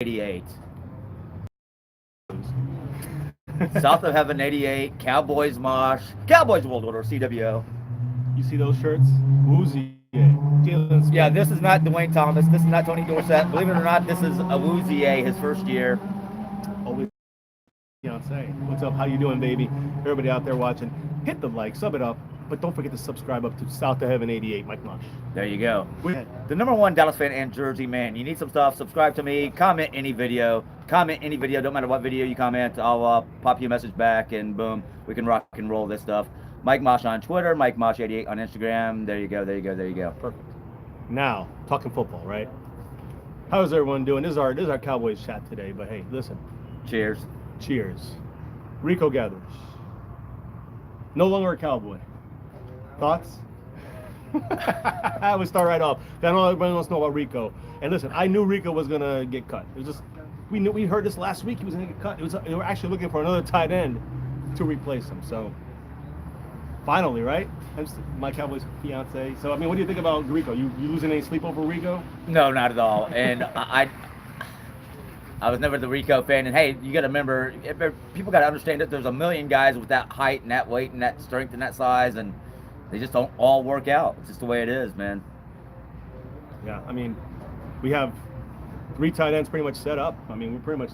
88. South of Heaven 88, Cowboys MOSH, Cowboys World Order, CWO. You see those shirts? Woozy. Yeah, this is not Dwayne Thomas. This is not Tony Dorsett. Believe it or not, this is Awuzie, his first year. Always fiance. What's up? How you doing, baby? Everybody out there watching, hit the like, sub it up, but don't forget to subscribe up to South of Heaven 88, Mike MOSH. There you go. The #1 Dallas fan and Jersey man. You need some stuff, subscribe to me, comment any video. Comment any video, don't matter what video you comment. I'll pop you a message back, and boom, we can rock and roll this stuff. Mike MOSH on Twitter, Mike MOSH88 on Instagram. There you go, there you go, there you go. Perfect. Now, talking football, right? How's everyone doing? This is our Cowboys chat today, but hey, listen. Cheers. Cheers. Rico gathers. No longer a Cowboy. Thoughts? I would start right off. I know everybody wants to know about Rico. And listen, I knew Rico was gonna get cut. It was just we heard this last week he was gonna get cut. They were actually looking for another tight end to replace him. So finally, right? My Cowboys fiance. So I mean, what do you think about Rico? You losing any sleep over Rico? No, not at all. And I was never the Rico fan. And hey, you got to remember, people got to understand that there's a million guys with that height and that weight and that strength and that size, and they just don't all work out. It's just the way it is, man. Yeah, I mean, we have 3 tight ends pretty much set up. I mean, we're pretty much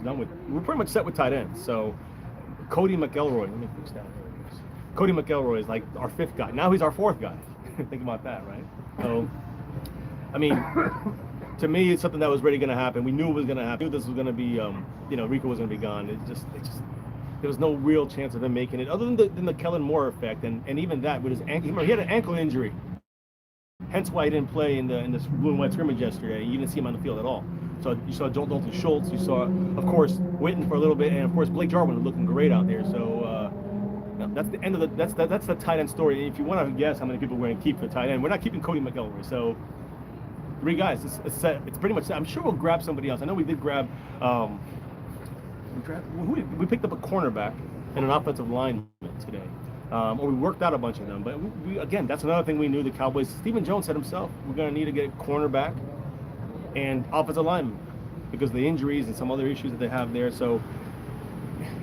set with tight ends. So Cody McElroy, let me fix that. Cody McElroy is like our 5th guy. Now he's our 4th guy. Think about that, right? So, I mean, to me, it's something that was really going to happen. We knew it was going to happen. We knew this was going to be, Rico was going to be gone. It just, there was no real chance of him making it, other than the Kellen Moore effect, and even that with his ankle. He had an ankle injury, hence why he didn't play in this blue and white scrimmage yesterday. You didn't see him on the field at all. So you saw Dalton Schultz. You saw, of course, Witten for a little bit, and of course Blake Jarwin looking great out there. So. That's the end of that's the tight end story. If you want to guess how many people we're going to keep for tight end, we're not keeping Cody McElroy. So 3 guys. It's set. It's pretty much set. I'm sure we'll grab somebody else. I know we did grab. We picked up a cornerback and an offensive lineman today. Or we worked out a bunch of them. But we again, that's another thing we knew. The Cowboys. Stephen Jones said himself, we're going to need to get a cornerback and offensive lineman because of the injuries and some other issues that they have there. So.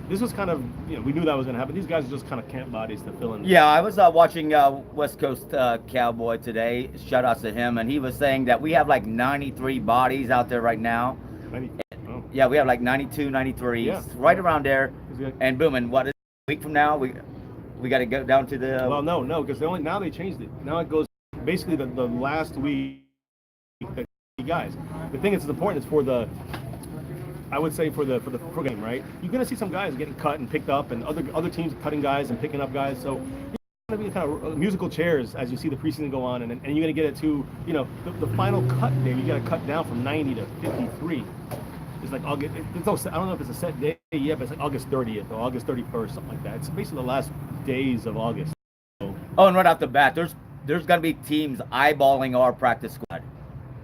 This was kind of, we knew that was going to happen. These guys are just kind of camp bodies to fill in. Yeah, I was watching West Coast Cowboy today. Shout outs to him. And he was saying that we have like 93 bodies out there right now. 90, oh. Yeah, we have like 92, 93, yeah. Right around there. And boom, and what is a week from now? We got to go down to the... Well, no, because now they changed it. Now it goes basically the last week. Guys, the thing that's important is for the... I would say for the pro game, right? You're gonna see some guys getting cut and picked up, and other teams cutting guys and picking up guys. So it's gonna be kind of musical chairs as you see the preseason go on, and you're gonna get it to the final cut day. You gotta cut down from 90 to 53. It's like August. I don't know if it's a set day yet, but it's like August 30th or August 31st, something like that. It's basically the last days of August. So, and right off the bat, there's gonna be teams eyeballing our practice squad.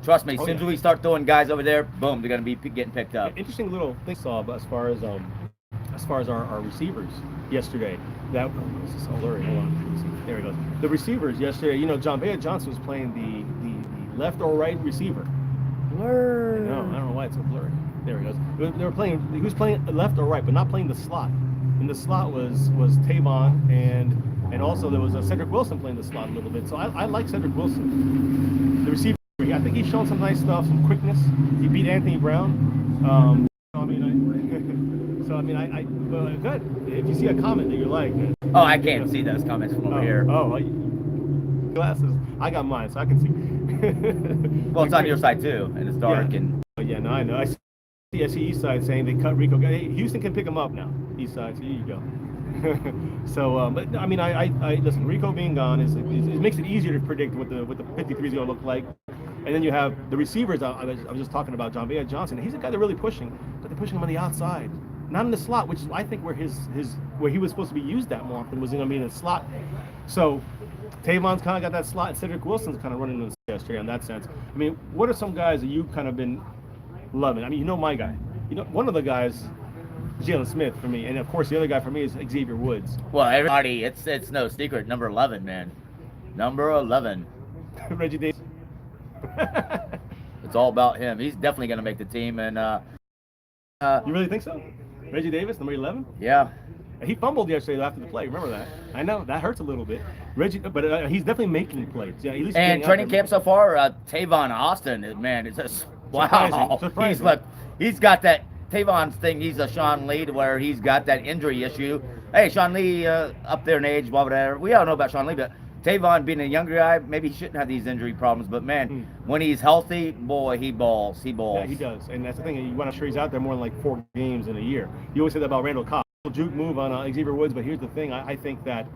Trust me, as soon as we start throwing guys over there, boom, they're going to be getting picked up. Interesting little thing I saw as far as our receivers yesterday. That this is so blurry. Hold on. There he goes. The receivers yesterday. John Johnson was playing the left or right receiver. Blur. No, I don't know why it's so blurry. There he goes. They were playing. He was playing left or right, but not playing the slot. And the slot was Tavon and also there was Cedric Wilson playing the slot a little bit. So I like Cedric Wilson, the receiver. I think he's shown some nice stuff, some quickness. He beat Anthony Brown. Good. If you see a comment that you like. Oh, I can't see those comments from over here. Glasses. I got mine, so I can see. Well, it's on your side too, and it's dark. Yeah. No, I know. I see East Side saying they cut Rico. Hey, Houston can pick him up now. East Side, so here you go. So, but I mean, I listen. Rico being gone it makes it easier to predict what the 53 is going to look like. And then you have the receivers. I was just talking about John Johnson. He's a guy they're really pushing, but they're pushing him on the outside, not in the slot, which is I think where where he was supposed to be used that more often was going to be in the slot. So Tavon's kind of got that slot, and Cedric Wilson's kind of running in the yesterday in that sense. I mean, what are some guys that you've kind of been loving? I mean, my guy. One of the guys. Jalen Smith for me, and of course the other guy for me is Xavier Woods. Well, everybody, it's no secret. Number 11, man. Number 11. Reggie Davis. It's all about him. He's definitely going to make the team, and You really think so? Reggie Davis, number 11? Yeah. He fumbled yesterday after the play. Remember that? I know that hurts a little bit. Reggie, but he's definitely making plays. Yeah, at least And training camp so far, Tavon Austin, man, it's just wow. Surprising. He's got that Tavon's thing. He's a Sean Lee, to where he's got that injury issue. Hey, Sean Lee, up there in age, whatever. We all know about Sean Lee, but Tavon being a younger guy, maybe he shouldn't have these injury problems. But man, when he's healthy, boy, he balls. He balls. Yeah, he does. And that's the thing. You want to sure he's out there more than like 4 games in a year. You always say that about Randall Cobb. Juke move on Xavier Woods, but here's the thing. I think that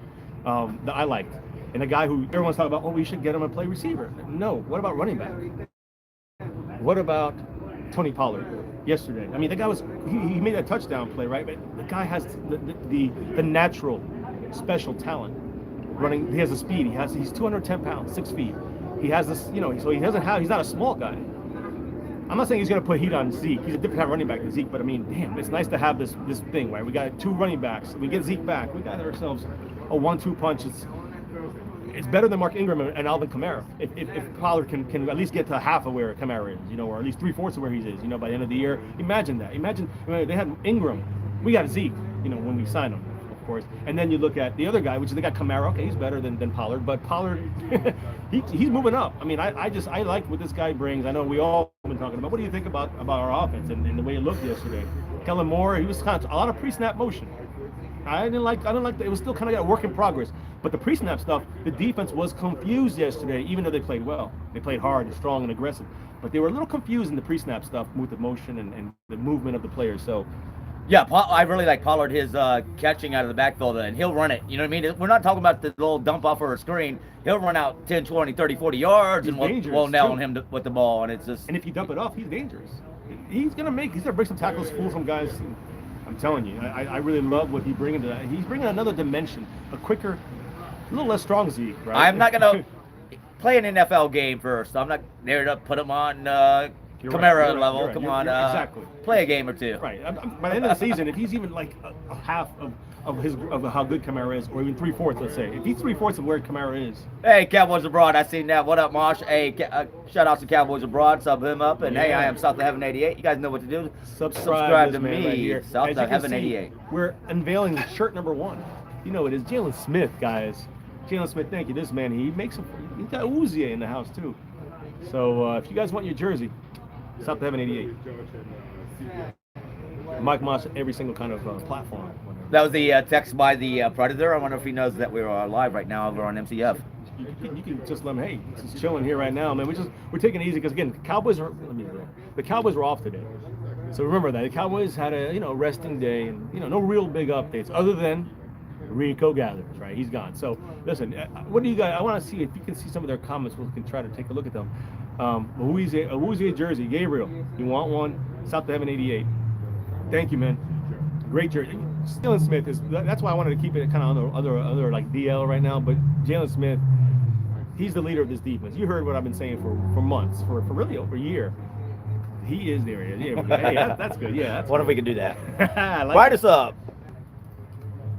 I liked, and a guy who everyone's talking about, we should get him to play receiver. No, what about running back? What about Tony Pollard yesterday? I mean, the guy he made a touchdown play, right? But the guy has the natural special talent running. He has the speed. He's 210 pounds, 6 feet. He has this, so he's not a small guy. I'm not saying he's going to put heat on Zeke. He's a different type of running back than Zeke, but I mean, damn, it's nice to have this thing, right? We got 2 running backs. We get Zeke back. We got ourselves a 1-2 punch. It's better than Mark Ingram and Alvin Kamara. If Pollard can at least get to half of where Kamara is, or at least 3/4 of where he is, by the end of the year. Imagine that. Imagine they had Ingram. We got Zeke, when we signed him, of course. And then you look at the other guy, which is they got Kamara. Okay, he's better than Pollard, but Pollard, he's moving up. I mean, I like what this guy brings. I know we all have been talking about. What do you think about our offense and the way it looked yesterday? Kellen Moore, he was kind of a lot of pre-snap motion. I didn't like that. It was still kind of a work in progress. But the pre-snap stuff, the defense was confused yesterday, even though they played well. They played hard and strong and aggressive. But they were a little confused in the pre-snap stuff with the motion and the movement of the players. So, yeah, I really like Pollard, his catching out of the backfield, and he'll run it. You know what I mean? We're not talking about the little dump off or a screen. He'll run out 10, 20, 30, 40 yards, and we'll nail him with the ball. And it's just. And if you dump it off, he's dangerous. He's gonna break some tackles, fool some guys. I'm telling you, I really love what he's bringing to that. He's bringing another dimension, a quicker, a little less strong Zeke, right? I'm not gonna play an NFL game first. I'm not there to put him on Kamara level. Right. Come on, exactly. Play a game or two. Right. By the end of the season, if he's even like a half of how good Kamara is, or even 3/4, let's say, if he's 3/4 of where Kamara is. Hey, Cowboys Abroad, I seen that. What up, Mosh? Hey, shout out to Cowboys Abroad. Sub him up, and hey, I am South of Heaven 88. You guys know what to do. Subscribe to me, right here. South of Heaven 88. We're unveiling shirt number 1. You know it is Jalen Smith, guys. Jalen Smith, thank you. This man, he's got Uzier in the house too. So if you guys want your jersey, South of Heaven 88. Mike Moss, every single kind of platform. That was the text by the Predator. I wonder if he knows that we're live right now over on MCF. You can just let him. Hey, just chilling here right now, man. We're taking it easy because again, the Cowboys were off today. So remember that the Cowboys had a resting day and no real big updates other than Rico gathers, right? He's gone. So listen, what do you guys? I want to see if you can see some of their comments. We can try to take a look at them. Who's jersey? Gabriel, you want one? South of Heaven 88. Thank you, man. Great jersey. Jalen Smith that's why I wanted to keep it kind of on the other like DL right now. But Jalen Smith, he's the leader of this defense. You heard what I've been saying for months, for really over a year. He is there. Yeah, hey, that's good. Yeah. What if we can do that? Like Light us up.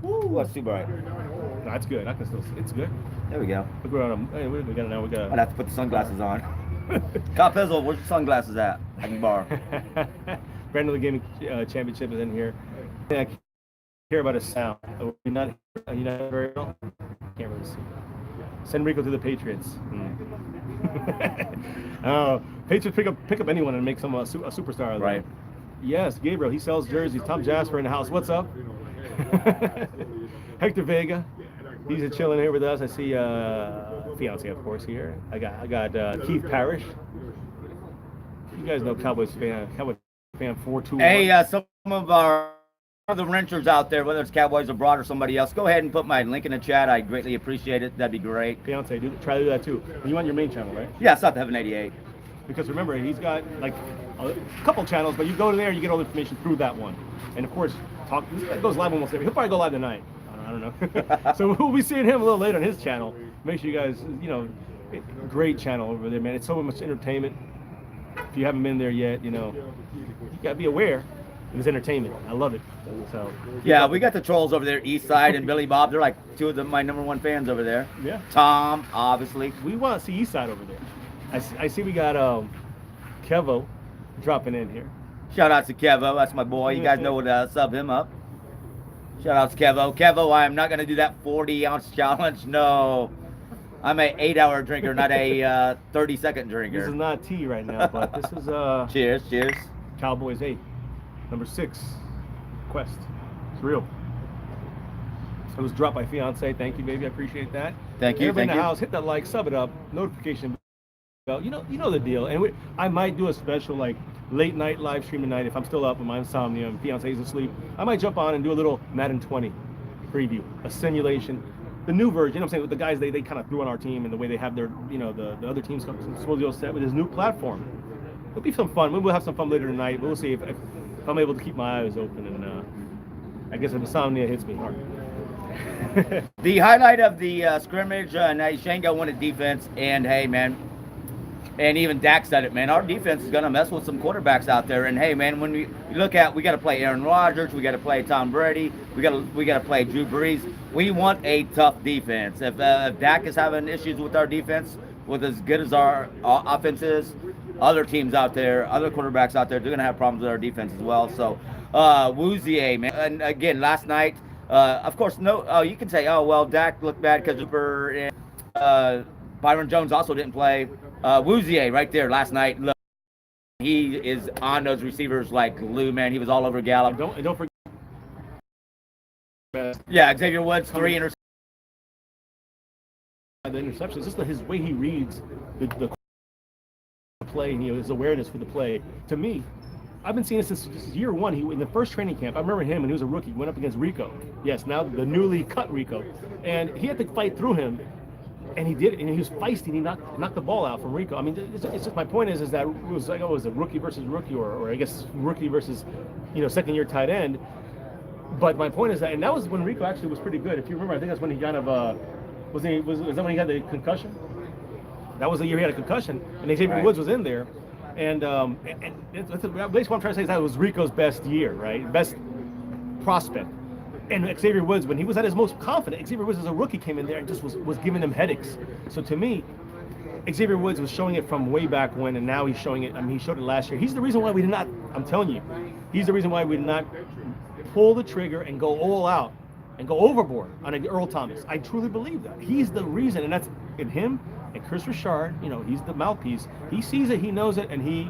Woo, that's too bright. No, that's good. I can still see. It's good. There we go. Look around. Hey, we got now. We got. I'd have to put the sunglasses on. Cop Pizzle, where's your sunglasses at? I can borrow. Brandon the Gaming Championship is in here. I care about his sound. You're not very well. Can't really see. Send Rico to the Patriots. Patriots pick up anyone and make some a superstar. Right. Yes, Gabriel. He sells jerseys. Tom Jasper in the house. What's up? Hector Vega. He's chilling here with us. I see fiance, of course, here. I got Keith Parrish. You guys know Cowboys fan 421. Hey, some of our other renters out there, whether it's Cowboys Abroad or somebody else, go ahead and put my link in the chat. I greatly appreciate it. That'd be great. Fiance, try to do that too. You want your main channel, right? Yeah, South of Heaven 88. Because remember, he's got like a couple channels, but you go to there, you get all the information through that one. And of course, it goes live almost every. He'll probably go live tonight. I don't know. So we'll be seeing him a little later on his channel. Make sure you guys, great channel over there, man. It's so much entertainment. If you haven't been there yet, you gotta be aware. It's entertainment. I love it. So yeah, we got the trolls over there, East Side and Billy Bob. They're like two of my #1 fans over there. Yeah. Tom, obviously. We want to see East Side over there. I see we got Kevo dropping in here. Shout out to Kevo. That's my boy. You guys know what sub him up. Shout out to Kevo. Kevo, I am not going to do that 40-ounce challenge. No. I'm an 8-hour drinker, not a 30-second drinker. This is not tea right now, but this is cheers, cheers. Cowboys 8, number 6, Quest. It's real. It was dropped by fiance. Thank you, baby. I appreciate that. Thank you. Everybody Thank in you. the house, hit that like, sub it up, notification bell. You know the deal. And I might do a special like late night live stream tonight if I'm still up with my insomnia and fiance's asleep. I might jump on and do a little Madden 20 preview, a simulation. The new version, you know what I'm saying, with the guys they kind of threw on our team and the way they have their, the other teams supposedly all set with his new platform. It'll be some fun. Maybe we'll have some fun later tonight. We'll see if I'm able to keep my eyes open, and I guess if insomnia hits me hard. The highlight of the scrimmage, Shango wanted defense, and hey, man, and even Dak said it, man, our defense is going to mess with some quarterbacks out there. And hey, man, when we look at, we got to play Aaron Rodgers, we got to play Tom Brady, we got to play Drew Brees. We want a tough defense. If Dak is having issues with our defense, with as good as our offense is, other teams out there, other quarterbacks out there, they're going to have problems with our defense as well. So, Woozier, man, and again, last night, of course, you can say, oh, well, Dak looked bad because Byron Jones also didn't play. Woozier right there last night. Look, he is on those receivers like glue, man. He was all over Gallup. Don't forget. Yeah, Xavier Woods, 3 interceptions. The interceptions, just his way he reads the play and his awareness for the play. To me, I've been seeing this since year one. He in the first training camp. I remember him when he was a rookie. Went up against Rico. Yes, now the newly cut Rico, and he had to fight through him. And he did it, and he was feisty, and he knocked the ball out from Rico. I mean, it's just my point is that it was like, oh, it was a rookie versus rookie, or I guess rookie versus, second-year tight end. But my point is that, and that was when Rico actually was pretty good. If you remember, I think that's when he kind of, was that when he had the concussion? That was the year he had a concussion, and Xavier Woods was in there. And basically what I'm trying to say is that it was Rico's best year, right? Best prospect. And Xavier Woods, when he was at his most confident, Xavier Woods as a rookie came in there and just was giving them headaches. So to me, Xavier Woods was showing it from way back when, and now he's showing it. I mean, he showed it last year. He's the reason why we did not, I'm telling you, he's the reason why we did not pull the trigger and go all out and go overboard on Earl Thomas. I truly believe that. He's the reason, and that's in him and Chris Richard. He's the mouthpiece. He sees it, he knows it, and he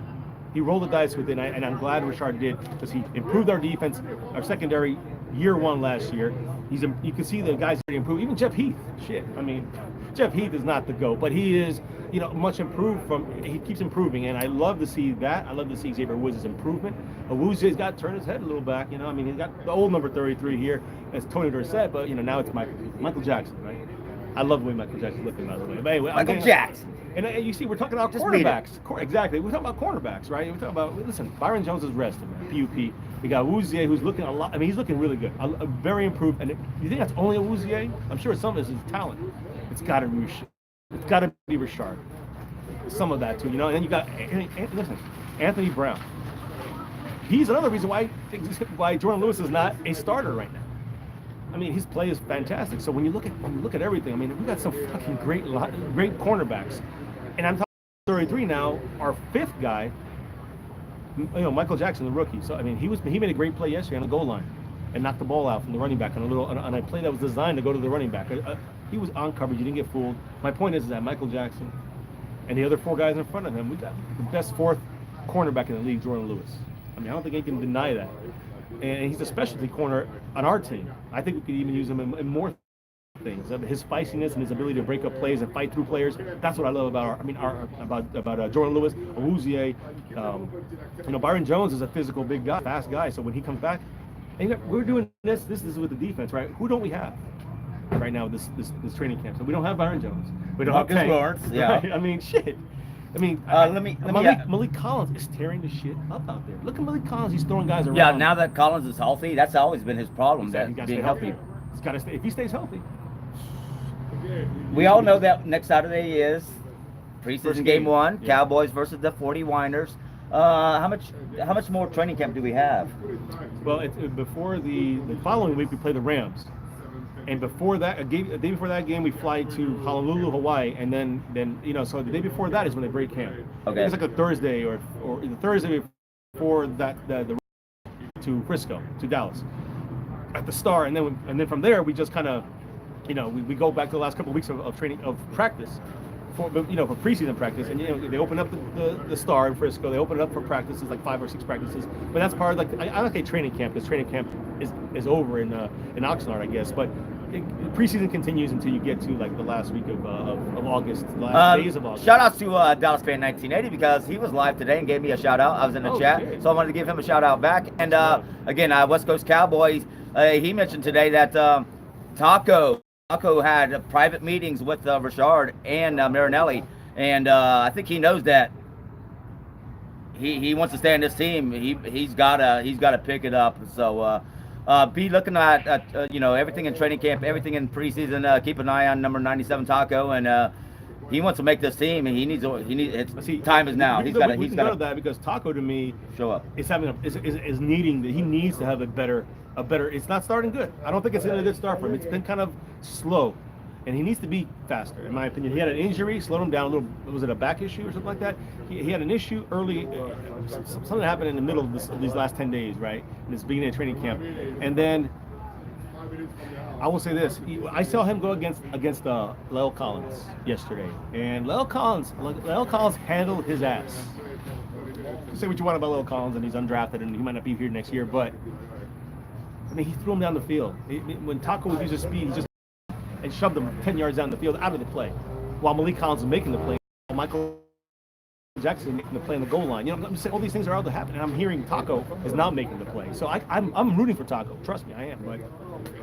rolled the dice with it, and I'm glad Richard did, because he improved our defense, our secondary, year one last year. You can see the guys already improved. Even Jeff Heath, Jeff Heath is not the GOAT, but he is, much improved he keeps improving, and I love to see that. I love to see Xavier Woods' improvement. Woods has got to turn his head a little back, he's got the old number 33 here, as Tony Dorsett, but now it's Michael Jackson, right? I love the way Michael Jackson's looking, by the way. But anyway, Michael Jackson. And you see, we're talking about cornerbacks. Exactly. We're talking about cornerbacks, right? We're talking about, listen, Byron Jones is rested, man. PUP. We got Woozier, who's looking a lot. I mean, he's looking really good. Very improved. And you think that's only a Woozier? I'm sure some of this is talent. It's got to be Richard. It's got to be Richard. Some of that, too. And then you got, Anthony Brown. He's another reason why Jordan Lewis is not a starter right now. I mean, his play is fantastic. So when you look at everything, I mean, we got some fucking great cornerbacks. And I'm talking 33 now. Our fifth guy, Michael Jackson, the rookie. So I mean, he made a great play yesterday on the goal line and knocked the ball out from the running back on a play that was designed to go to the running back. He was on coverage. You didn't get fooled. My point is that Michael Jackson and the other four guys in front of him, we got the best fourth cornerback in the league, Jordan Lewis. I mean, I don't think anyone can deny that. And he's a specialty corner on our team. I think we could even use him in more things. His feistiness and his ability to break up plays and fight through players. That's what I love about Jordan Lewis, Awuzie. Byron Jones is a physical big guy, fast guy. So when he comes back, and we're doing this is with the defense, right? Who don't we have right now this training camp? So we don't have Byron Jones. We don't have Tank. Lawrence, yeah. Right? I mean, shit. Malik Collins is tearing the shit up out there. Look at Malik Collins; he's throwing guys around. Yeah, now that Collins is healthy, that's always been his problem. Exactly. That being healthy. He's got to stay. If he stays healthy, we all know that next Saturday is preseason game 1, yeah. Cowboys versus the 40-Winers. How much more training camp do we have? Well, before the following week we play the Rams. And before that, a day before that game, we fly to Honolulu, Hawaii, and then so the day before that is when they break camp. Okay. It's like a Thursday or the Thursday for the to Frisco, to Dallas, at the Star, and then from there we just kind of, we go back to the last couple of weeks of training, of practice, for preseason practice, and they open up the Star in Frisco. They open it up for practices, like 5 or 6 practices, but that's part of I like a training camp, because training camp is over in Oxnard, I guess, but. Preseason continues until you get to like the last week of August, the last days of August. Shout outs to Dallas Fan 1980, because he was live today and gave me a shout out. I was in the chat, shit. so I wanted to give him a shout out back. And again, West Coast Cowboys. He mentioned today that Taco had private meetings with Richard and Marinelli, and I think he knows that he wants to stay in this team. He's gotta pick it up. So. Be looking at everything in training camp, everything in preseason. Keep an eye on number 97 Taco, and he wants to make this team, and he needs. Time is now. He's got to that, because Taco to me show up. Is needing that. He needs to have a better. It's not starting good. I don't think it's a good start for him. It's been kind of slow, and he needs to be faster, in my opinion. He had an injury, slowed him down a little. Was it a back issue or something like that? He had an issue early. Something happened in the middle of these last 10 days, right? In this beginning of training camp, and then I will say this: I saw him go against Lyle Collins yesterday, and Lyle Collins handled his ass. Say what you want about Lyle Collins, and he's undrafted, and he might not be here next year, but I mean, he threw him down the field. When Taco would use his speed, he just and shoved him 10 yards down the field, out of the play, while Malik Collins was making the play. Michael Jackson making the play on the goal line. I'm saying all these things are out to happen, and I'm hearing Taco is not making the play. So I'm rooting for Taco. Trust me, I am. But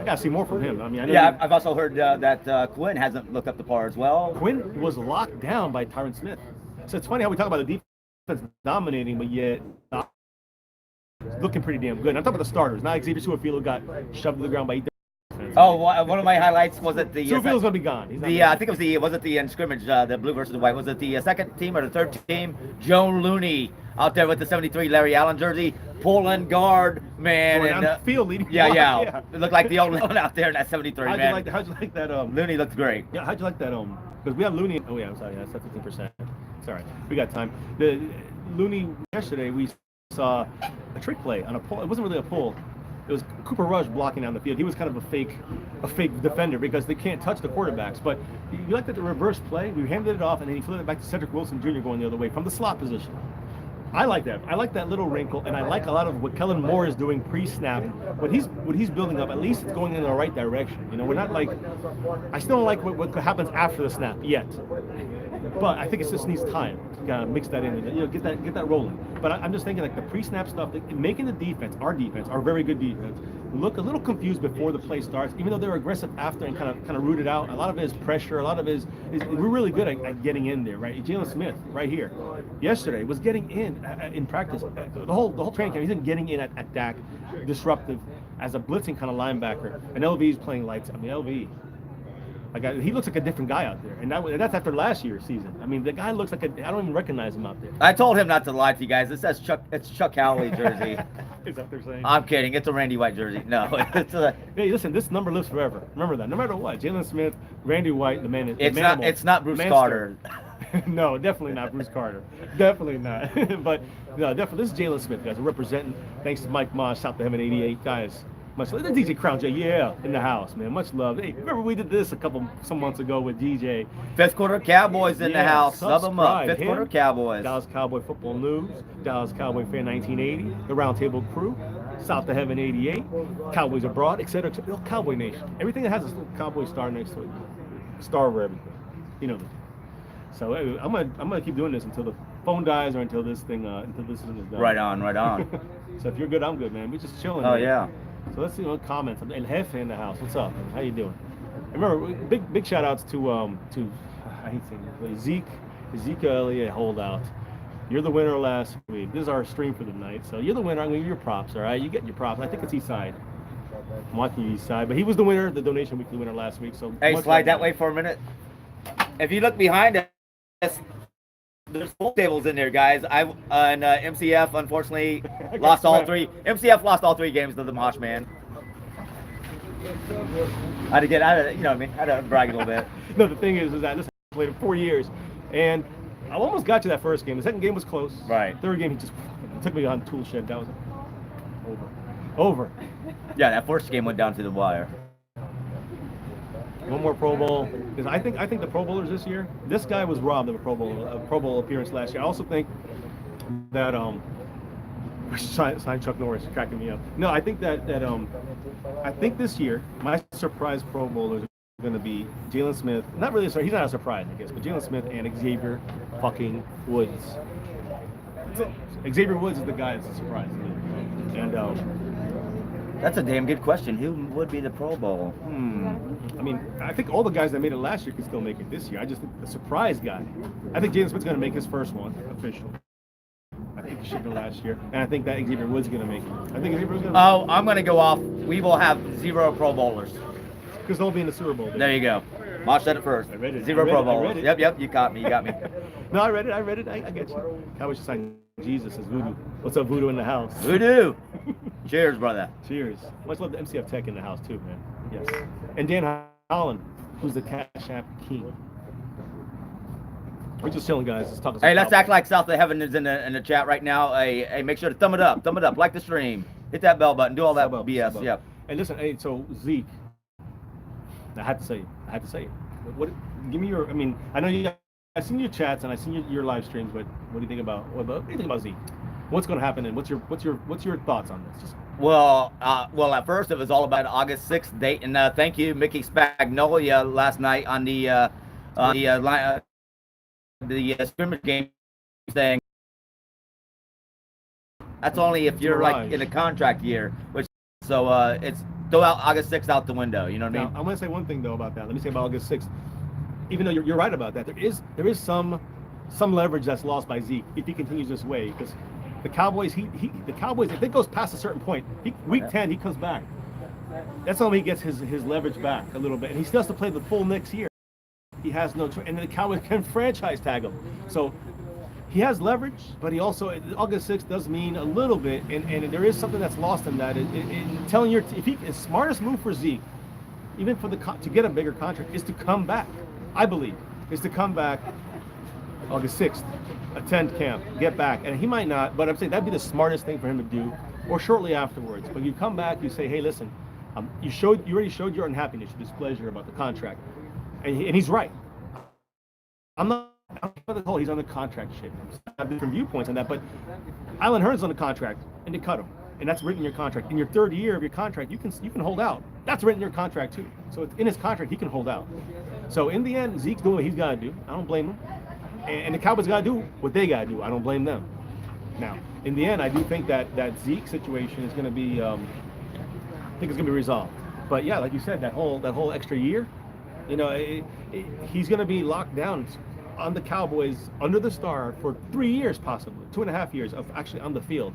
I gotta see more from him. I mean, I know I've also heard that Quinn hasn't looked up the par as well. Quinn was locked down by Tyron Smith. So it's funny how we talk about the defense dominating, but yet looking pretty damn good. And I'm talking about the starters. Not Xavier Suafilo got shoved to the ground by 8. Oh, one of my highlights was it the. Suafilo's gonna be gone. I think it was the scrimmage, the blue versus the white. Was it the second team or the third team? Joan Looney out there with the 73 Larry Allen jersey, pulling guard, man. Going down the field leading. Yeah. It looked like the old one out there in that 73, how'd man. You like that? Looney looked great. Yeah, how'd you like that? Because we have Looney. Oh yeah, I'm sorry. That's 15%. It's all right. We got time. The Looney yesterday we saw a trick play on a pull. It wasn't really a pull. It was Cooper Rush blocking down the field. He was kind of a fake defender, because they can't touch the quarterbacks. But you like that the reverse play? We handed it off, and then he flipped it back to Cedric Wilson Jr. going the other way from the slot position. I like that. I like that little wrinkle, and I like a lot of what Kellen Moore is doing pre-snap. What he's building up, at least it's going in the right direction. We're not like. I still don't like what happens after the snap yet, but I think it just needs time to kind of mix that in, get that rolling. But I'm just thinking, like, the pre-snap stuff, making the defense, our very good defense, look a little confused before the play starts, even though they're aggressive after and kind of root it out. A lot of it is pressure. A lot of it is we're really good at getting in there, right? Jalen Smith, right here, yesterday was getting in practice. The whole training camp, he's been getting in at Dak, disruptive as a blitzing kind of linebacker. And LV's playing lights. I mean, LV. He looks like a different guy out there, and that's after last year's season. I mean, the guy looks like I don't even recognize him out there. I told him not to lie to you guys. It says it's Chuck Howley jersey. Is that what they're saying? I'm kidding. It's a Randy White jersey. No, it's a. Hey, listen, this number lives forever. Remember that. No matter what, Jalen Smith, Randy White, the man. It's not Bruce Carter. No, definitely not Bruce Carter. Definitely not. But no, definitely this is Jalen Smith, guys. We're representing. Thanks to Mike MOSH, South to Heaven 88, guys. Much love. The DJ Crown J, in the house, man. Much love. Hey, remember we did this some months ago with DJ. Fifth Quarter Cowboys in the house. Sub them up. Fifth Quarter Cowboys. Dallas Cowboy Football News. Dallas Cowboy Fan 1980. The Roundtable Crew. South to Heaven 88. Cowboys Abroad, etc. Cowboy Nation. Everything that has a Cowboy star next to it. Star over everything. So I'm gonna keep doing this until the phone dies or until this thing is done. Right on. So if you're good, I'm good, man. We're just chilling. Oh, man. Yeah. So let's see what comments. El Jefe in the house. What's up, man? How you doing? Remember, big shout outs to I hate saying Ezekiel Elliott holdout. You're the winner last week. This is our stream for the night. So you're the winner. I'm gonna give you your props, all right? You get your props. I think it's Eastside. I'm watching you Eastside, but he was the winner, the donation weekly winner last week. So hey, slide that way for a minute. If you look behind us, there's full tables in there, guys. MCF unfortunately lost all three. MCF lost all 3 games to the MOSH, man. I had to brag a little bit. No, the thing is that this played 4 years, and I almost got to that first game. The second game was close. Right. Third game, he just It took me on tool shed. That was over. Yeah, that first game went down to the wire. One more Pro Bowl, because I think the Pro Bowlers this year. This guy was robbed of a Pro Bowl appearance last year. I also think that sign Chuck Norris cracking me up. No, I think that I think this year my surprise Pro Bowlers are going to be Jalen Smith. Not really, sorry, he's not a surprise, I guess, but Jalen Smith and Xavier fucking Woods. Xavier Woods is the guy that's a surprise to me. And that's a damn good question. Who would be the Pro Bowl? I mean, I think all the guys that made it last year can still make it this year. I just think the surprise guy. I think Jalen Smith's going to make his first one official. I think he should have last year, and I think that Xavier Woods is going to make it. I think Xavier Woods is going to. Oh, I'm going to go off. We will have 0 Pro Bowlers. Because they'll be in the Super Bowl. There you go. Mosh said it first. I read it. 0 Pro Bowlers. Yep. You got me. No, I read it. I get you. Cowboys should sign Jesus as Voodoo. What's up, Voodoo in the house? Voodoo. Cheers, brother. Cheers. Much love to MCF Tech in the house too, man. Yes. And Dan Holland, who's the Cash App King. We're just chilling, guys. Let's talk. Hey, let's act like South of Heaven is in the chat right now. Hey, make sure to thumb it up, like the stream, hit that bell button, do all that BS. Yep. And listen, hey, so Zeke, I had to say it. What? Give me your. I mean, I know you. I've seen your chats and I've seen your live streams, but what do you think about Zeke? What's going to happen, and what's your thoughts on this? Well, at first it was all about August 6th date, and thank you, Mickey Spagnolia, last night on the scrimmage game thing. That's only if you're like in a contract year, which it's throw out August 6th out the window. You know what I mean? I'm going to say one thing though about that. Let me say about August 6th. Even though you're right about that, there is some leverage that's lost by Zeke if he continues this way, because the Cowboys, the Cowboys, if it goes past a certain point, week 10, he comes back. That's when he gets his leverage back a little bit, and he still has to play the full next year. He has no choice, and then the Cowboys can franchise tag him. So he has leverage, but he also, August 6th does mean a little bit, and there is something that's lost in that. In telling the smartest move for Zeke, even for to get a bigger contract, is to come back. I believe is to come back August 6th, attend camp, get back, and he might not, but I'm saying that'd be the smartest thing for him to do, or shortly afterwards. But you come back, you say, hey, listen, you already showed your unhappiness, your displeasure about the contract, and he's right. I'm not the whole he's on the contract shit. I have different viewpoints on that, but Alan Hearn's on the contract, and they cut him, and that's written in your contract. In your third year of your contract, you can hold out. That's written in your contract too. So it's in his contract, he can hold out. So in the end, Zeke's doing what he's got to do. I don't blame him. And the Cowboys got to do what they got to do. I don't blame them. Now, in the end, I do think that Zeke situation is going to be, I think it's going to be resolved. But yeah, like you said, that whole extra year, you know, he's going to be locked down on the Cowboys under the star for 3 years, possibly 2.5 years of actually on the field,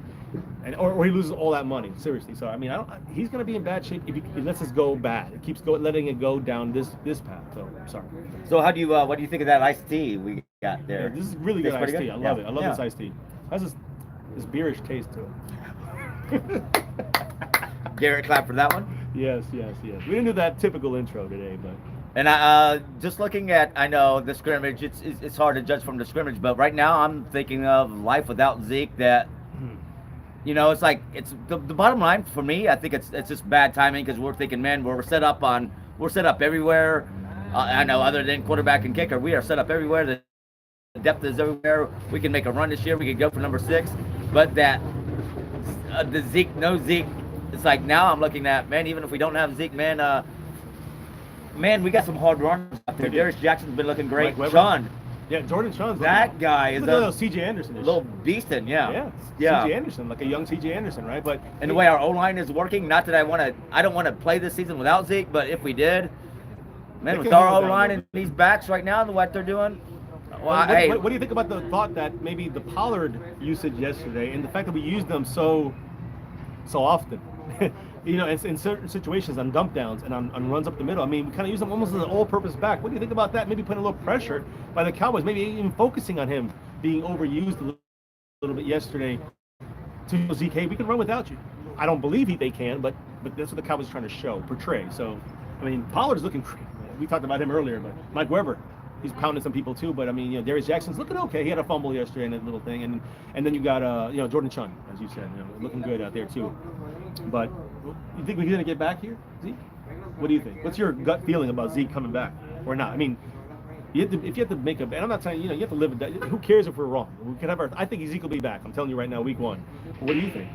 and or he loses all that money. Seriously, so I mean, he's going to be in bad shape if he lets this go bad. It keeps letting it go down this path. So sorry. So how do you what do you think of that iced tea we got there? Yeah, this is really good iced tea. I love it. I love this iced tea. It has this beerish taste to it. Garrett, clap for that one. Yes. We didn't do that typical intro today, but. And I just looking at, I know the scrimmage, it's hard to judge from the scrimmage, but right now I'm thinking of life without Zeke. That, you know, it's like it's the bottom line for me. I think it's just bad timing, because we're thinking, man, we're set up everywhere. I know, other than quarterback and kicker, we are set up everywhere. The depth is everywhere. We can make a run this year. We could go for number 6, but that the Zeke, no Zeke. It's like now I'm looking at, man, even if we don't have Zeke, man. Man, we got some hard runners out there. Darius Jackson's been looking great. Sean. Yeah, Jordan Sean's that guy is a little C.J. Anderson. Little beastin', yeah. C.J. Anderson, like a young C.J. Anderson, right? But and the way our O-line is working, not that I don't want to play this season without Zeke, but if we did, man, with our O-line and these backs right now, what they're doing. Well, what do you think about the thought that maybe the Pollard usage yesterday and the fact that we used them so often? You know, in certain situations on dump downs and on runs up the middle. I mean, we kind of use them almost as an all-purpose back. What do you think about that? Maybe putting a little pressure by the Cowboys, maybe even focusing on him being overused a little bit yesterday to Zeke, hey, we can run without you. I don't believe they can, but that's what the Cowboys are trying to portray. So, I mean, Pollard's looking great. We talked about him earlier, but Mike Weber, he's pounding some people too. But I mean, Darius Jackson's looking okay. He had a fumble yesterday in that little thing, and then you got Jordan Chun, as you said, looking good out there too. But you think we're gonna get back here, Zeke? What do you think? What's your gut feeling about Zeke coming back or not? I mean, if you have to make a, and I'm not saying you have to live with that. Who cares if we're wrong? We can have I think Zeke will be back. I'm telling you right now, week 1. What do you think?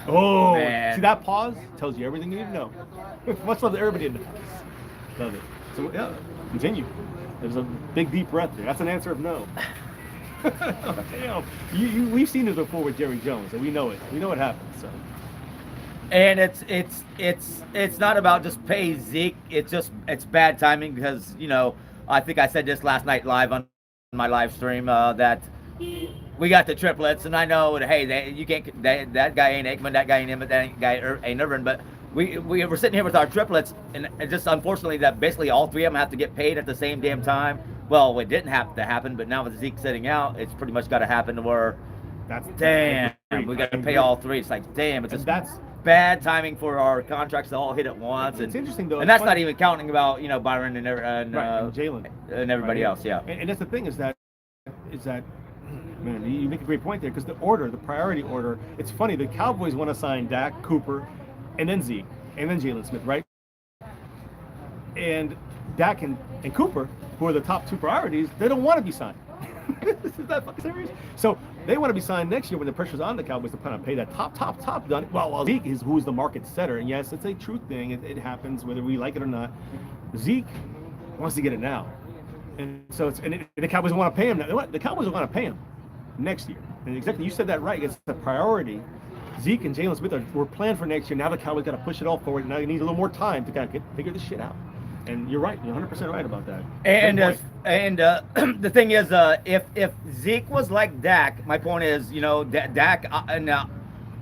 Oh, man. See that pause tells you everything you need to know. Much love to everybody in the house. Love it. So yeah, continue. There's a big deep breath there. That's an answer of no. Damn. We've seen this before with Jerry Jones, and we know it. We know what happens. So. And it's not about just pay Zeke. It's bad timing because I think I said this last night live on my live stream that we got the triplets, and I know that that guy ain't Aikman, that guy ain't Emmett, that guy ain't Irvin, but we were sitting here with our triplets, and just unfortunately that basically all 3 of them have to get paid at the same damn time. Well, it didn't have to happen, but now with Zeke sitting out, it's pretty much got to happen to where we got to pay all 3. It's like damn, that's bad timing for our contracts to all hit at once. It's interesting though, and that's not even counting about Byron and Jalen and everybody else. Yeah, and that's the thing is that. Man, you make a great point there because the priority order, it's funny. The Cowboys want to sign Dak, Cooper, and then Zeke, and then Jalen Smith, right? And Dak and Cooper, who are the top 2 priorities, they don't want to be signed. Is that fucking serious? So they want to be signed next year when the pressure's on the Cowboys to kind of pay that top done. Well, Zeke is who's the market setter, and yes, it's a true thing. It happens whether we like it or not. Zeke wants to get it now, and so the Cowboys want to pay him now. The Cowboys want to pay him next year, and exactly, you said that right. It's the priority. Zeke and Jalen Smith were planned for next year. Now the Cowboys got to push it all forward. Now he needs a little more time to kind of figure this shit out. And you're right. You're 100% right about that. And the thing is, if Zeke was like Dak, my point is, Dak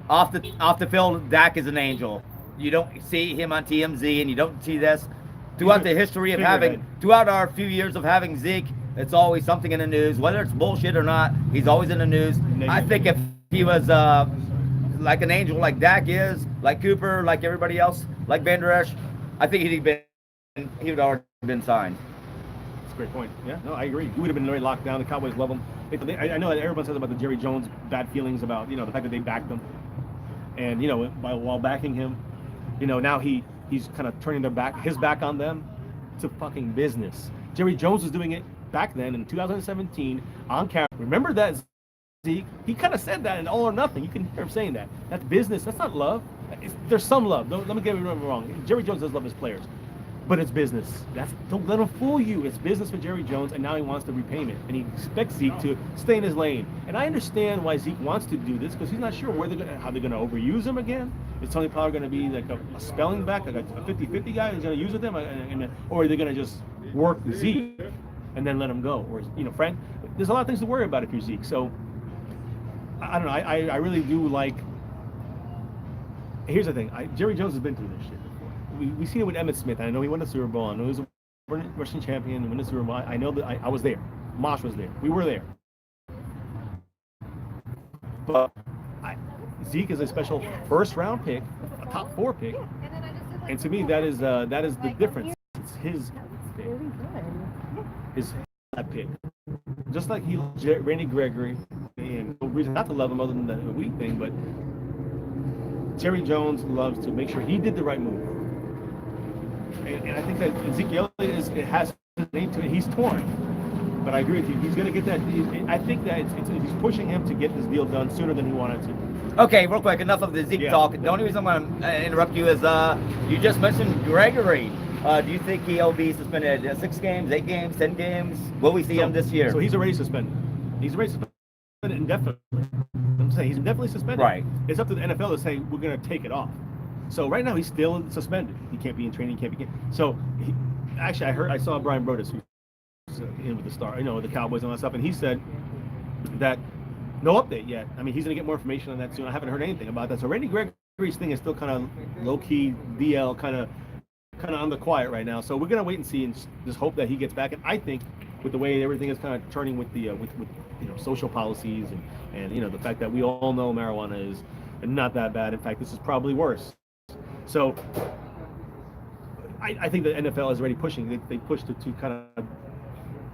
off the field, Dak is an angel. You don't see him on TMZ, and you don't see this throughout the history of throughout our few years of having Zeke. It's always something in the news, whether it's bullshit or not. He's always in the news. I think if he was like an angel, like Dak is, like Cooper, like everybody else, like Van Der Esch, I think he would already been signed. That's a great point. Yeah, no, I agree. He would have been very locked down. The Cowboys love him. I know that everyone says about the Jerry Jones bad feelings about the fact that they backed him, and while backing him, now he's kind of turning his back on them to fucking business. Jerry Jones was doing it back then in 2017 on camera. Remember that, Zeke? He kind of said that in All or Nothing. You can hear him saying that. That's business. That's not love. There's some love. Let me get it wrong. Jerry Jones does love his players, but it's business. Don't let him fool you. It's business for Jerry Jones, and now he wants the repayment, and he expects Zeke to stay in his lane. And I understand why Zeke wants to do this because he's not sure how they're going to overuse him again. Is Tony Pollard going to be like a spelling back, like a 50-50 guy who's going to use with them, or are they going to just work Zeke and then let him go? Or Frank, there's a lot of things to worry about if you're Zeke. So I don't know. I really do like. Here's the thing. Jerry Jones has been through this shit before. We seen it with Emmitt Smith. I know he won the Super Bowl. I know he was a Russian champion and won the Super Bowl. I know that I was there. MOSH was there. We were there. But Zeke is a special first-round pick, a top 4 pick, and to me that is the difference. It's his pick. His pick. Just like he loves Randy Gregory, and no reason not to love him other than the weak thing, but Jerry Jones loves to make sure he did the right move. And I think that Ezekiel has his name to it. He's torn. But I agree with you. He's going to get that. I think that he's pushing him to get this deal done sooner than he wanted to. Okay, real quick. Enough of the Zeke talk. The only reason I'm going to interrupt you is you just mentioned Gregory. Do you think he'll be suspended 6 games, 8 games, 10 games? Will we see him this year? So he's already suspended. He's already suspended indefinitely. I'm saying he's definitely suspended. Right. It's up to the NFL to say we're going to take it off. So right now he's still suspended. He can't be in training. So I saw Brian Broaddus, who's in with the Star, with the Cowboys and all that stuff, and he said that no update yet. I mean, he's going to get more information on that soon. I haven't heard anything about that. So Randy Gregory's thing is still kind of low key DL, kind of on the quiet right now. So we're going to wait and see and just hope that he gets back. And I think with the way everything is kind of turning with the with social policies and the fact that we all know marijuana is not that bad. In fact, this is probably worse. So I think the NFL is already pushing. They pushed it to kind of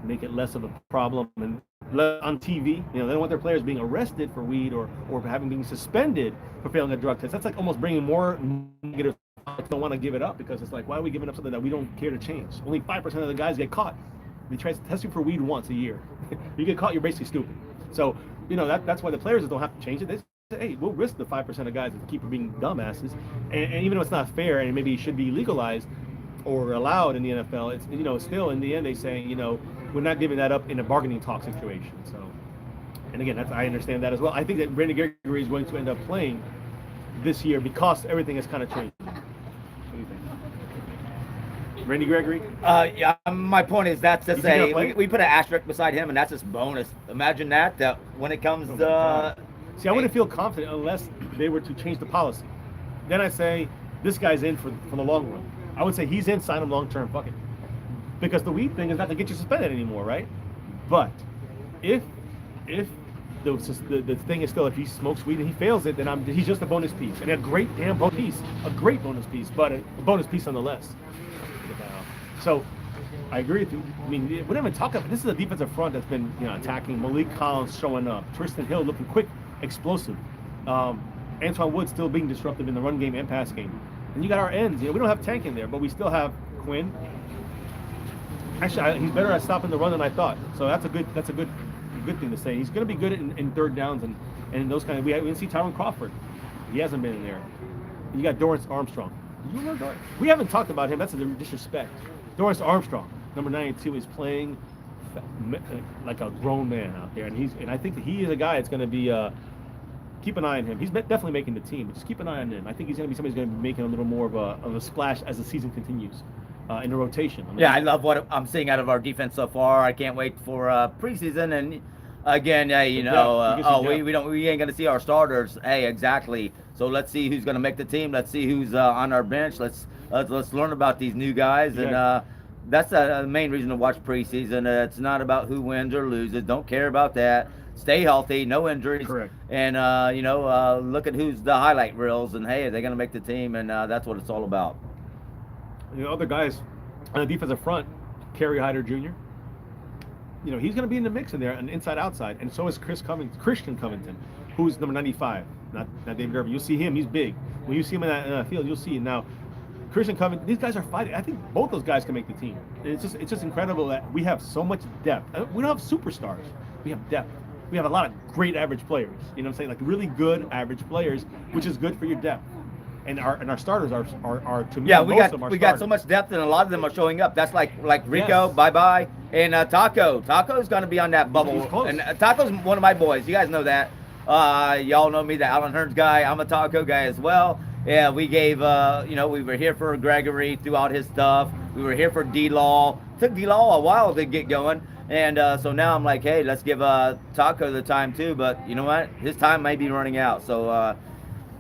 make it less of a problem and on TV. They don't want their players being arrested for weed or having being suspended for failing a drug test. That's like almost bringing more negative. I don't want to give it up because it's like, why are we giving up something that we don't care to change? Only 5% of the guys get caught. They try to test you for weed once a year. You get caught, you're basically stupid. So, that's why the players don't have to change it. They say, hey, we'll risk the 5% of guys that keep being dumbasses. And even though it's not fair and maybe it should be legalized or allowed in the NFL, it's, still in the end they say, we're not giving that up in a bargaining talk situation. So, and again, I understand that as well. I think that Randy Gregory is going to end up playing this year because everything has kind of changed. What do you think? Randy Gregory? Yeah, my point is that's to say we put an asterisk beside him, and that's just bonus. Imagine that when it comes See, I wouldn't feel confident unless they were to change the policy. Then I say, this guy's in for the long run. I would say he's in, sign him long term, fuck it. Because the weed thing is not going to get you suspended anymore, right? But if the thing is still, if he smokes weed and he fails it, then he's just a bonus piece. And a great damn bonus piece. A great bonus piece, but a bonus piece nonetheless. So, I agree with you. I mean, we don't even talk about, this is a defensive front that's been attacking. Malik Collins showing up. Tristan Hill looking quick, explosive. Antoine Wood still being disruptive in the run game and pass game. And you got our ends. We don't have Tank in there, but we still have Quinn. Actually, he's better at stopping the run than I thought. So that's a good thing to say. He's going to be good in third downs and those kind of. We didn't see Tyron Crawford. He hasn't been in there. You got Dorrance Armstrong. You know Dorrance? We haven't talked about him. That's a disrespect. Dorrance Armstrong, number 92, is playing like a grown man out there, and I think that he is a guy that's going to be. Keep an eye on him. He's definitely making the team, but just keep an eye on him. I think he's going to be somebody who's going to be making a little more of a splash as the season continues in the rotation. Yeah, I love what I'm seeing out of our defense so far. I can't wait for preseason. And again, we ain't going to see our starters. Hey, exactly. So let's see who's going to make the team. Let's see who's on our bench. Let's learn about these new guys. Yeah. And that's the main reason to watch preseason. It's not about who wins or loses. Don't care about that. Stay healthy, no injuries. Correct. And look at who's the highlight reels, and hey, they're going to make the team, and that's what it's all about. Other guys on the defensive front, Kerry Hyder Jr. He's going to be in the mix in there, and inside outside, and so is Christian Covington, who's number 95, not David Gerber. You'll see him; he's big. When you see him in that field, you'll see it now. Christian Covington, these guys are fighting. I think both those guys can make the team. It's just incredible that we have so much depth. We don't have superstars. We have depth. We have a lot of great average players. You know what I'm saying? Like really good average players, which is good for your depth. And our starters are to me. Yeah, we got so much depth, and a lot of them are showing up. That's like Rico, yes. Bye, and Taco. Taco's going to be on that bubble. And Taco's one of my boys. You guys know that. Y'all know me, the Alan Hearns guy. I'm a Taco guy as well. Yeah, we gave. We were here for Gregory throughout his stuff. We were here for D-Law. Took D-Law a while to get going. And so now I'm like, hey, let's give Taco the time too. But you know what? His time may be running out. So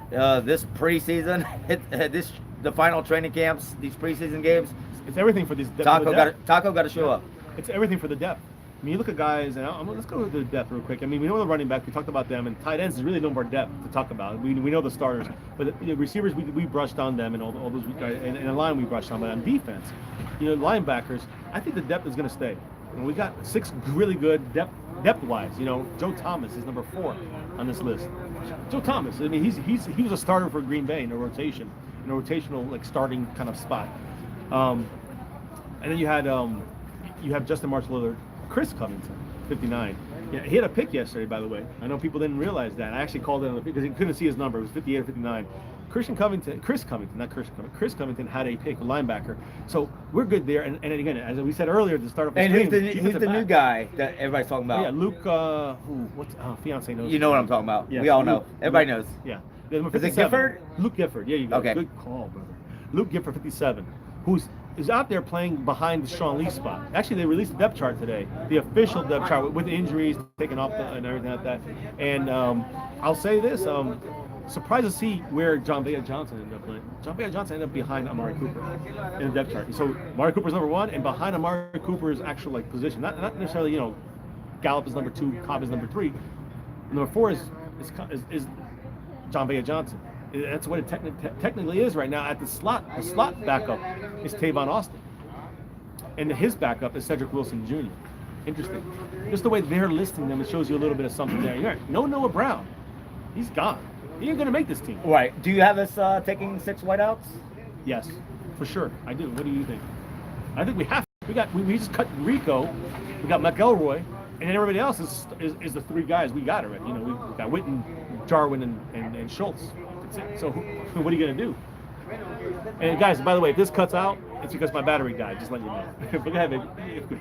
this preseason, the final training camps, these preseason games, it's everything for this. Taco got to show up. It's everything for the depth. I mean, you look at guys, and let's go to the depth real quick. I mean, we know the running back. We talked about them, and tight ends is really no more depth to talk about. We know the starters, but the receivers we brushed on them, and all those guys, and the line we brushed on. But on defense, linebackers, I think the depth is going to stay. And we got 6 really good depth-wise. Joe Thomas is number 4 on this list. Joe Thomas, I mean, he was a starter for Green Bay in a rotational like starting kind of spot. And then you have Justin March-Lillard, Chris Covington, 59. Yeah, he had a pick yesterday, by the way. I know people didn't realize that. I actually called it on the pick because he couldn't see his number. It was 58 or 59. Chris Covington had a pick, a linebacker. So we're good there. And again, as we said earlier, at the start of the stream, who's the new guy that everybody's talking about? Yeah, Luke. What's fiance knows? You know what I'm talking about. Yes, we all know. Luke, Everybody knows. Yeah. Is it Gifford? Luke Gifford. Yeah, you go. Okay. Good call, brother. Luke Gifford, 57, who's out there playing behind the Sean Lee spot. Actually, they released the depth chart today, the official depth chart with injuries taken off and everything like that. And I'll say this. Surprised to see where John Vea Johnson ended up playing. John Vea Johnson ended up behind Amari Cooper in the depth chart. So Amari Cooper's number 1, and behind Amari Cooper's actual position, not necessarily Gallup is number 2, Cobb is number 3. Number 4 is John Vea Johnson. That's what it technically is right now. At the slot backup is Tavon Austin, and his backup is Cedric Wilson Jr. Interesting. Just the way they're listing them, it shows you a little bit of something there. You're right. No Noah Brown, he's gone. He ain't gonna make this team. Right. Do you have us taking 6 whiteouts? Yes, for sure. I do. What do you think? I think we have. We just cut Rico. We got McElroy, and then everybody else is the 3 guys we got already. You know, we got Witten, Jarwin, and Schultz. That's it. So what are you gonna do? And guys, by the way, if this cuts out, it's because my battery died. Just letting you know. But go ahead, baby.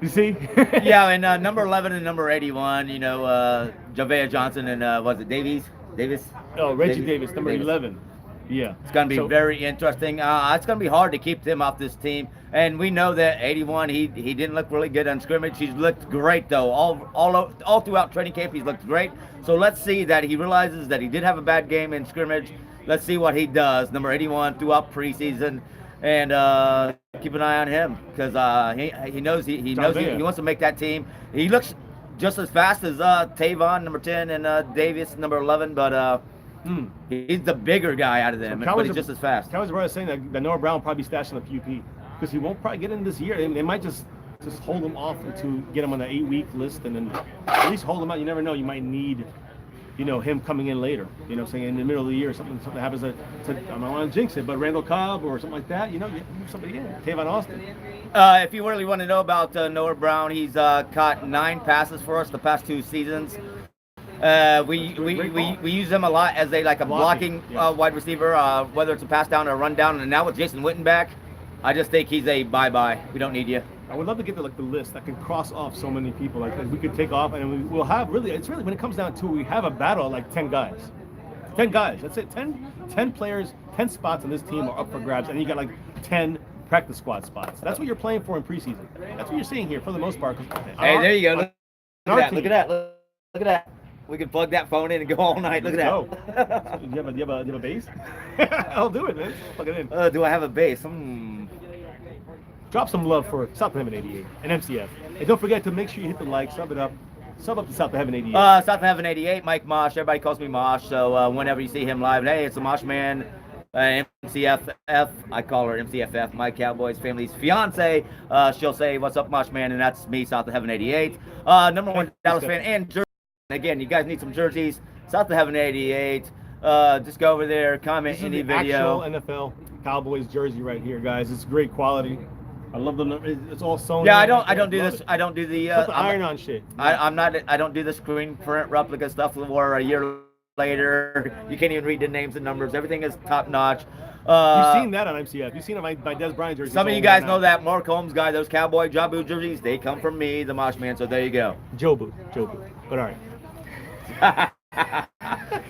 You see? Yeah, and number 11 and number 81, you know, Javea Johnson and was it Davis? Oh, Reggie Davis, number 11. Yeah. It's going to be very interesting. It's going to be hard to keep him off this team. And we know that 81, he didn't look really good on scrimmage. He's looked great, though. All throughout training camp, he's looked great. So let's see that he realizes that he did have a bad game in scrimmage. Let's see what he does. Number 81 throughout preseason. And keep an eye on him because he knows he wants to make that team. He looks just as fast as Tavon, number 10, and Davis, number 11, but he's the bigger guy out of them, but he's just as fast. Cowboys were saying that Noah Brown will probably be stashing a QP because he won't probably get in this year. They might just hold him off to get him on the 8-week list and then at least hold him out. You never know. You might need, you know, him coming in later. You know, saying in the middle of the year, something happens. I don't want to jinx it, but Randall Cobb or something like that. You know, you move somebody in. Tavon Austin. If you really want to know about Noah Brown, he's caught 9 passes for us the past 2 seasons. We use him a lot as a blocking wide receiver, whether it's a pass down or a run down. And now with Jason Witten back, I just think he's a bye-bye. We don't need you. I would love to get the list that can cross off so many people. Like we could take off, and we'll have it's really when it comes down to it, we have a battle of 10 guys. 10 guys. That's it. 10 players, 10 spots on this team are up for grabs, and you got 10 practice squad spots. That's what you're playing for in preseason. That's what you're seeing here for the most part. Hey, there you go. Look at that. Look at that. We can plug that phone in and go all night. Look at that. Do you have a base? I'll do it, man. Plug it in. Do I have a base? Drop some love for South of Heaven 88 and MCF. And don't forget to make sure you hit the like, sub up to South of Heaven 88. South of Heaven 88, Mike Mosh. Everybody calls me Mosh. So whenever you see him live, hey, it's a Mosh man. MCFF, I call her MCFF, my Cowboys family's fiance. She'll say, "What's up, Mosh man?" And that's me, South of Heaven 88. Number 1 Dallas fan and jersey. Again, you guys need some jerseys. South of Heaven 88. Just go over there, comment any video. Actual NFL Cowboys jersey right here, guys. It's great quality. I love the. It's all sewn. Yeah, I don't do this. I don't do the iron-on shit. I don't do the screen print replica stuff. Where a year later, you can't even read the names and numbers. Everything is top notch. You've seen that on MCF. You've seen it by Des Bryant jersey. Some of you guys know that Mark Holmes guy. Those Cowboy Jabu jerseys, they come from me, the Mosh man. So there you go. Jobu. But all right.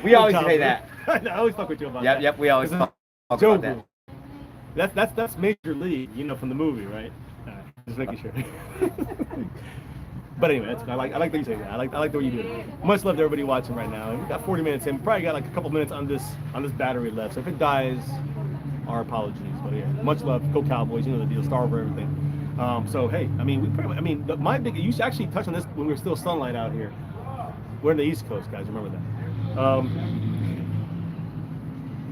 We always say that. I always fuck with you about that. Yep. We always talk about that. That's Major League, you know, from the movie, right? Just making sure. But anyway, I like that you say that. I like the way you do it. Much love to everybody watching right now. We got 40 minutes in. We probably got a couple minutes on this battery left. So if it dies, our apologies. But yeah, much love. Go Cowboys. You know the deal. Star over everything. So hey, I mean, you should actually touch on this when we're still sunlight out here. We're in the East Coast, guys. Remember that.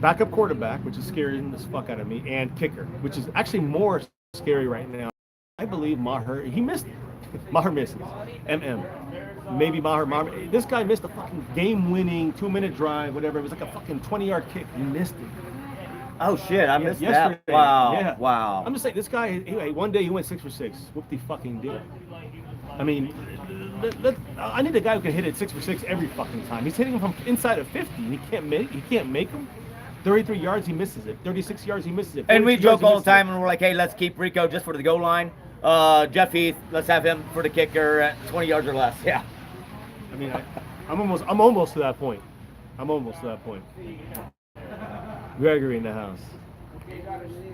Backup quarterback, which is scaring the fuck out of me, and kicker, which is actually more scary right now. I believe Maher, he missed it. Maher misses. Maybe Maher. This guy missed a fucking game-winning 2-minute drive, whatever. It was like a fucking 20-yard kick. He missed it. Oh shit! I missed yesterday. That. Wow. Yeah. Wow. I'm just saying, this guy. One day he went 6 for 6. Whoop the fucking deal. I mean, I need a guy who can hit it 6 for 6 every fucking time. He's hitting him from inside of 50, and he can't make them. 33 yards, he misses it. 36 yards, he misses it. And we joke all the time, and we're like, hey, let's keep Rico just for the goal line. Jeff Heath, let's have him for the kicker at 20 yards or less. Yeah. I mean, I'm almost to that point. Gregory in the house.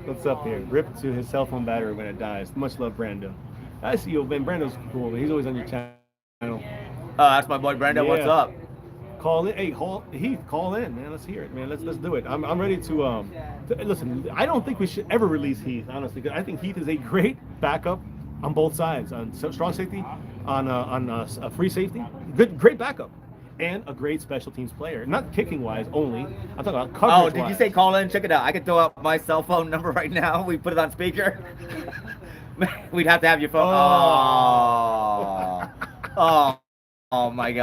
What's up here? Rip to his cell phone battery when it dies. Much love, Brando. I see you, man. Brando's cool. He's always on your channel. That's my boy Brando. Yeah. What's up? Call in. Hey, Heath, call in, man. Let's hear it, man. Let's do it. I'm ready to listen. I don't think we should ever release Heath, honestly. I think Heath is a great backup on both sides, on strong safety, on free safety. Great backup. and a great special teams player. Not kicking wise only. I'm talking about Oh, coverage. did you say call in? Check it out. I can throw out my cell phone number right now. We put it on speaker. We'd have to have your phone. Oh. Oh, oh my God.